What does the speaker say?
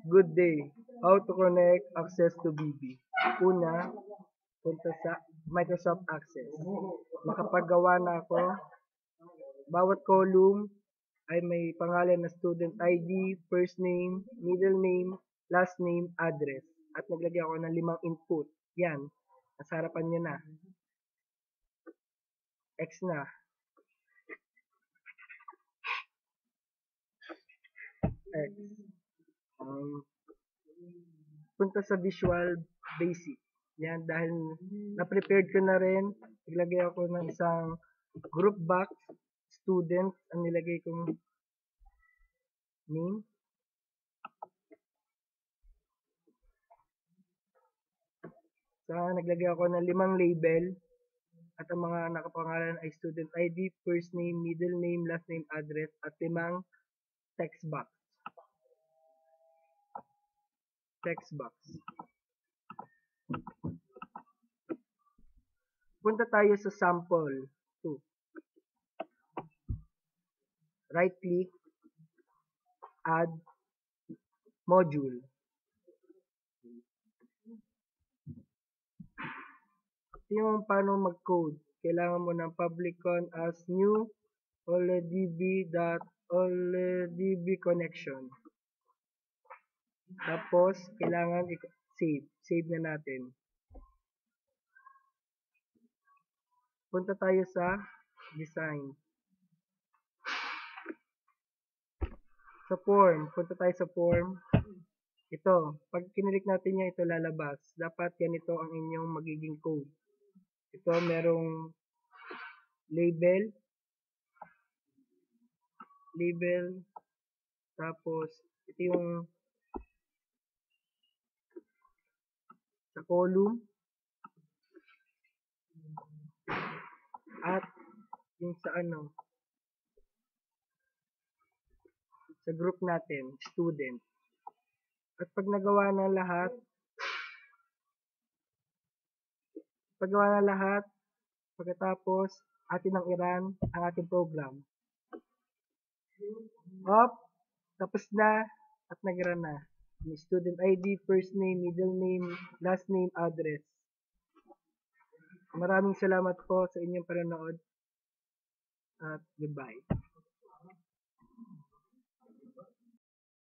Good day. How to connect access to BB. Una, punta sa Microsoft Access. Nakapagawa na ako. Bawat column ay may pangalan na student ID, first name, middle name, last name, address. At naglagay ako ng 5 input. Yan. Nasa harapan nyo na. X na. X. Punta sa Visual Basic. Yan, dahil na-prepared ko na rin, naglagay ako ng isang group box, student, ang nilagay kong name. Naglagay ako ng 5 label, at ang mga nakapangalan ay student ID, first name, middle name, last name, address, at 5 text box. Punta tayo sa sample 2. Right click, add module. Ito yung paano mag-code. Kailangan mo ng public-con as new olldb connection. Tapos, kailangan i-save. Save na natin. Punta tayo sa design. Sa form. Punta tayo sa form. Ito. Pag kinilik natin yan, ito lalabas. Dapat ganito ang inyong magiging code. Ito, merong label. Tapos, ito yung sa column. At yung sa sa group natin, student. At pag nagawa na lahat, pagkatapos, atin ang i-run ang ating program. Tapos na, at nag-run na. Yung student ID, first name, middle name, last name, address. Maraming salamat po sa inyong panonood. At goodbye.